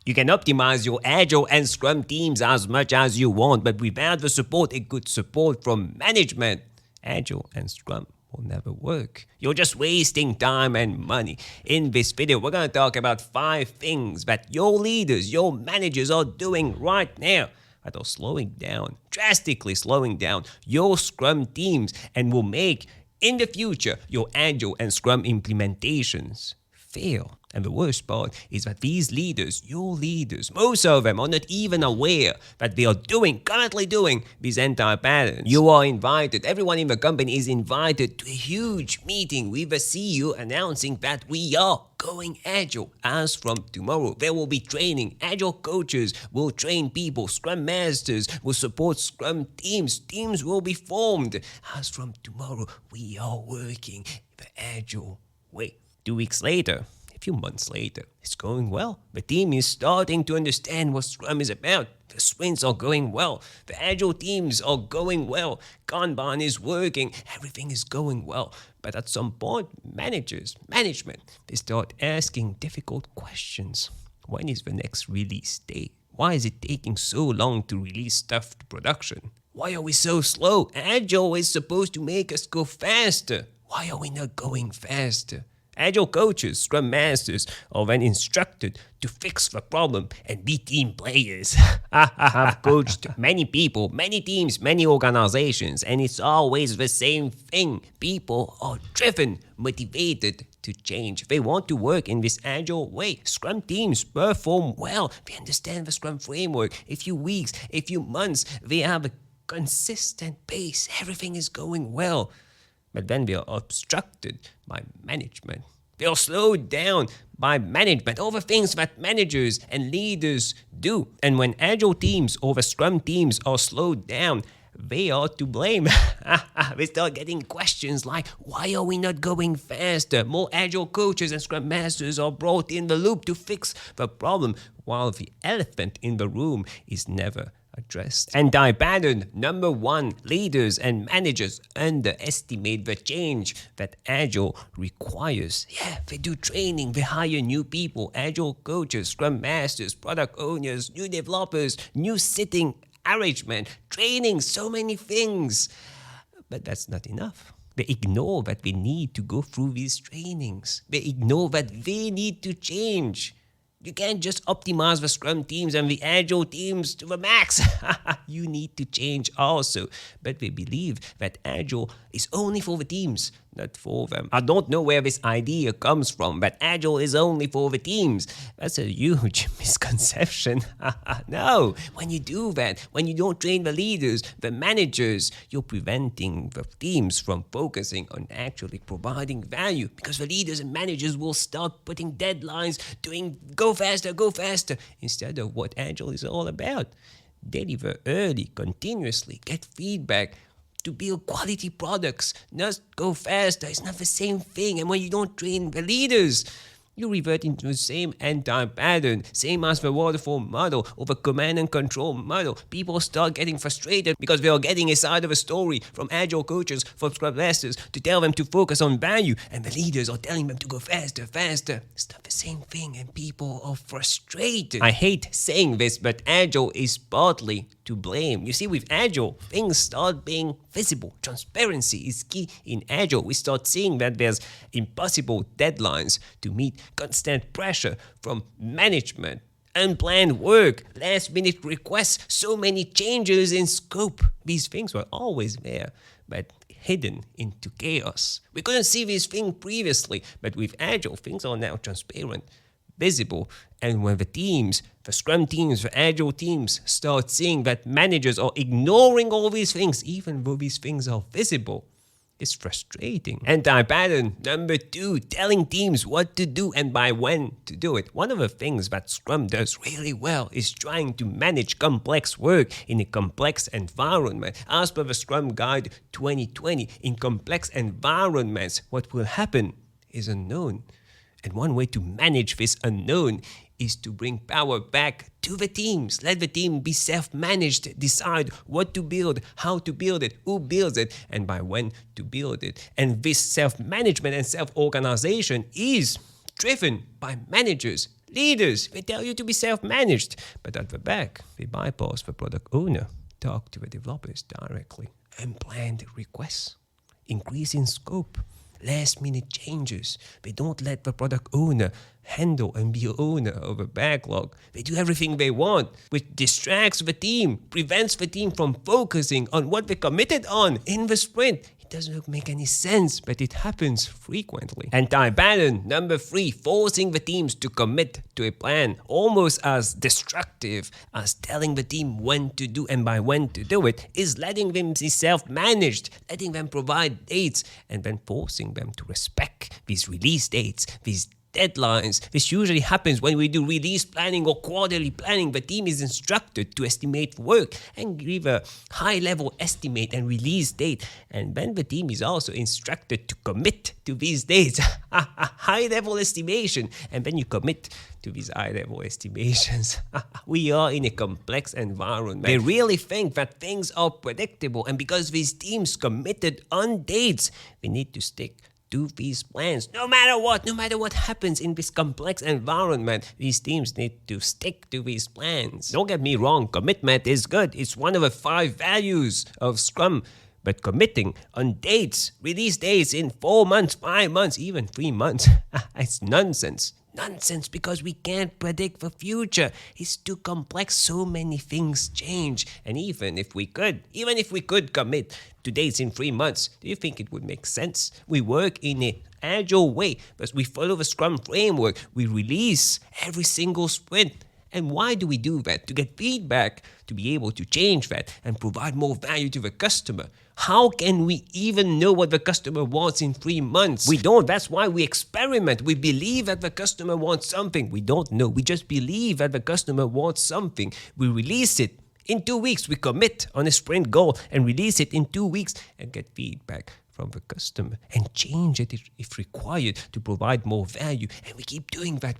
You can optimize your Agile and Scrum teams as much as you want, but without the support, a good support from management, Agile and Scrum will never work. You're just wasting time and money. In this video, we're going to talk about 5 things that your leaders, your managers are doing right now that are slowing down, drastically slowing down your Scrum teams and will make, in the future, your Agile and Scrum implementations fail. And the worst part is that these leaders, your leaders, most of them are not even aware that they are currently doing these anti-patterns. You are invited, everyone in the company is invited to a huge meeting with the CEO announcing that we are going Agile as from tomorrow. There will be training. Agile coaches will train people. Scrum Masters will support Scrum teams. Teams will be formed. As from tomorrow, we are working the Agile way. 2 weeks later, a few months later, it's going well. The team is starting to understand what Scrum is about. The sprints are going well. The Agile teams are going well. Kanban is working. Everything is going well. But at some point, management, they start asking difficult questions. When is the next release date? Why is it taking so long to release stuff to production? Why are we so slow? Agile is supposed to make us go faster. Why are we not going faster? Agile coaches, Scrum Masters are then instructed to fix the problem and be team players. I've coached many people, many teams, many organizations, and it's always the same thing. People are driven, motivated to change. They want to work in this Agile way. Scrum teams perform well. They understand the Scrum framework. A few weeks, a few months, they have a consistent pace. Everything is going well. But then they are obstructed by management. They are slowed down by management, all the things that managers and leaders do. And when Agile teams or the Scrum teams are slowed down, they are to blame. They start getting questions like, why are we not going faster? More Agile coaches and Scrum Masters are brought in the loop to fix the problem, while the elephant in the room is never addressed. Anti-pattern number 1, leaders and managers underestimate the change that Agile requires. Yeah, they do training, they hire new people, Agile coaches, Scrum Masters, product owners, new developers, new sitting arrangement, training, so many things. But that's not enough. They ignore that we need to go through these trainings. They ignore that they need to change. You can't just optimize the Scrum teams and the Agile teams to the max. You need to change also. But they believe that Agile is only for the teams, not for them. I don't know where this idea comes from, but Agile is only for the teams. That's a huge misconception. No, when you do that, when you don't train the leaders, the managers, you're preventing the teams from focusing on actually providing value, because the leaders and managers will start putting deadlines, doing go faster, instead of what Agile is all about. Deliver early, continuously, get feedback, to build quality products, not go faster. It's not the same thing. And when you don't train the leaders, you revert into the same anti-pattern, same as the waterfall model or the command and control model. People start getting frustrated because they are getting a side of a story from Agile coaches, from Scrum Masters to tell them to focus on value, and the leaders are telling them to go faster. It's not the same thing, and people are frustrated. I hate saying this, but Agile is partly to blame. You see, with Agile, things start being visible. Transparency is key in Agile. We start seeing that there's impossible deadlines to meet, constant pressure from management, unplanned work, last-minute requests, so many changes in scope. These things were always there, but hidden into chaos. We couldn't see these things previously, but with Agile, things are now transparent, visible. And when the teams, the Scrum teams, the Agile teams start seeing that managers are ignoring all these things, even though these things are visible, it's frustrating. Anti-pattern number 2, telling teams what to do and by when to do it. One of the things that Scrum does really well is trying to manage complex work in a complex environment. As per the Scrum Guide 2020, in complex environments, what will happen is unknown. And one way to manage this unknown is to bring power back to the teams. Let the team be self-managed, decide what to build, how to build it, who builds it, and by when to build it. And this self-management and self-organization is driven by managers Leaders, they tell you to be self-managed, but at the back, they bypass the product owner, talk to the developers directly, unplanned requests, increase in scope, last-minute changes. They don't let the product owner handle and be owner of a backlog. They do everything they want, which distracts the team, prevents the team from focusing on what they committed on in the sprint. It doesn't make any sense, but it happens frequently. Anti-pattern number 3, forcing the teams to commit to a plan, almost as destructive as telling the team when to do and by when to do it, is letting them be self-managed, letting them provide dates, and then forcing them to respect these release dates, these deadlines. This usually happens when we do release planning or quarterly planning. The team is instructed to estimate work and give a high-level estimate and release date. And then the team is also instructed to commit to these dates. A high-level estimation. And then you commit to these high-level estimations. We are in a complex environment. They really think that things are predictable. And because these teams committed on dates, they need to stick to these plans. No matter what happens in this complex environment, these teams need to stick to these plans. Don't get me wrong, commitment is good. It's one of the 5 values of Scrum. But committing on dates, release dates in 4 months, 5 months, even 3 months, it's nonsense. Nonsense, because we can't predict the future. It's too complex. So many things change. And even if we could commit to dates in 3 months, do you think it would make sense? We work in an agile way, but we follow the Scrum framework. We release every single sprint. And why do we do that? To get feedback, to be able to change that and provide more value to the customer. How can we even know what the customer wants in 3 months? We don't. That's why we experiment. We believe that the customer wants something. We don't know. We just believe that the customer wants something. We release it. In 2 weeks, we commit on a sprint goal and release it in 2 weeks and get feedback from the customer and change it if required to provide more value. And we keep doing that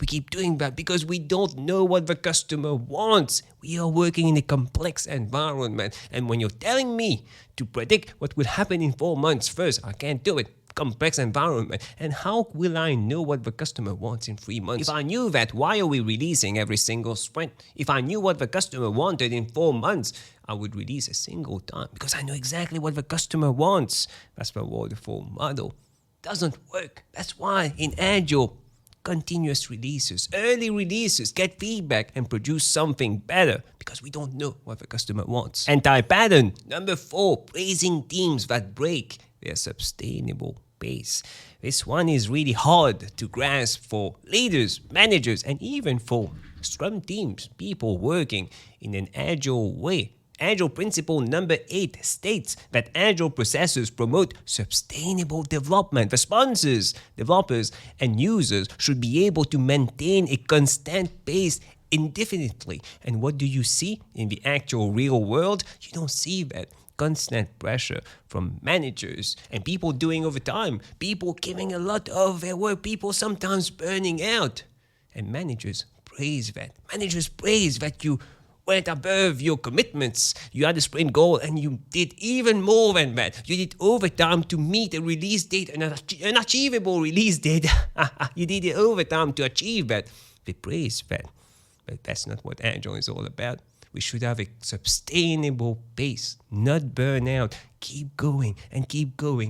because we don't know what the customer wants. We are working in a complex environment. And when you're telling me to predict what will happen in 4 months, first, I can't do it. Complex environment. And how will I know what the customer wants in 3 months? If I knew that, why are we releasing every single sprint? If I knew what the customer wanted in 4 months, I would release a single time because I know exactly what the customer wants. That's the waterfall model. Doesn't work. That's why in Agile, continuous releases, early releases, get feedback and produce something better because we don't know what the customer wants. Anti-pattern number 4, praising teams that break their sustainable pace. This one is really hard to grasp for leaders, managers, and even for Scrum teams, people working in an agile way. Agile principle number 8 states that agile processes promote sustainable development. The sponsors, developers, and users should be able to maintain a constant pace indefinitely. And what do you see in the actual real world? You don't see that. Constant pressure from managers and people doing overtime, people giving a lot of their work, people sometimes burning out. And managers praise that. Managers praise that you went above your commitments. You had a sprint goal and you did even more than that. You did overtime to meet a release date, an achievable release date. You did it overtime to achieve that. They praise that. But that's not what Agile is all about. We should have a sustainable pace, not burn out. Keep going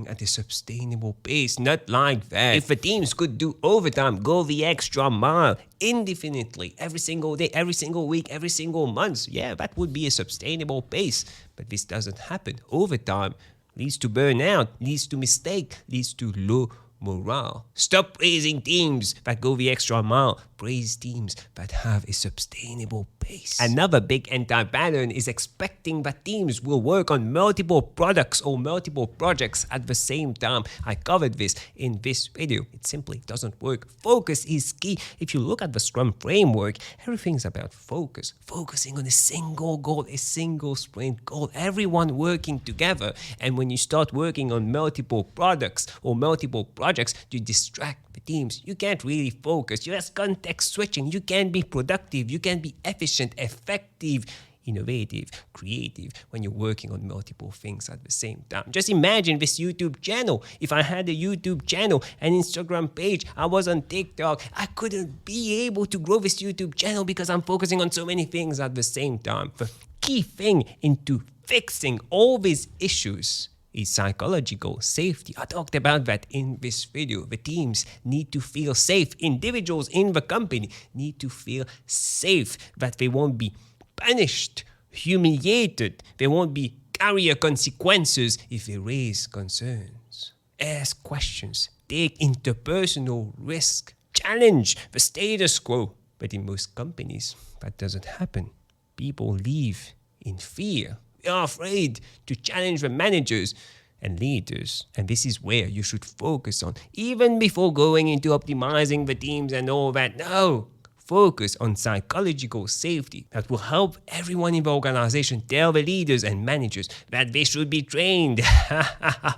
at a sustainable pace, not like that. If the teams could do overtime, go the extra mile indefinitely, every single day, every single week, every single month, yeah, that would be a sustainable pace. But this doesn't happen. Overtime leads to burnout, leads to mistake, leads to low morale. Stop praising teams that go the extra mile. Praise teams that have a sustainable pace. Another big anti-pattern is expecting that teams will work on multiple products or multiple projects at the same time. I covered this in this video. It simply doesn't work. Focus is key. If you look at the Scrum framework, everything's about focus. Focusing on a single goal, a single sprint goal. Everyone working together. And when you start working on multiple products or multiple projects, you distract the teams. You can't really focus. You're just context switching. You can't be productive. You can't be efficient, effective. innovative, creative when you're working on multiple things at the same time. Just imagine this YouTube channel. If I had a YouTube channel, an Instagram page, I was on TikTok, I couldn't be able to grow this YouTube channel because I'm focusing on so many things at the same time. The key thing into fixing all these issues is psychological safety. I talked about that in this video. The teams need to feel safe. Individuals in the company need to feel safe that they won't be punished, humiliated. There won't be career consequences if they raise concerns. Ask questions. Take interpersonal risk. Challenge the status quo. But in most companies, that doesn't happen. People live in fear. They are afraid to challenge the managers and leaders. And this is where you should focus on, even before going into optimizing the teams and all that. No, focus on psychological safety that will help everyone in the organization tell the leaders and managers that they should be trained.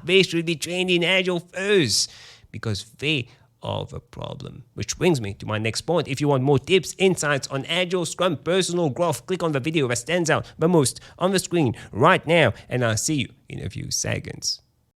They should be trained in Agile first because they are the problem. Which brings me to my next point. If you want more tips, insights on Agile, Scrum, personal growth, click on the video that stands out the most on the screen right now, and I'll see you in a few seconds.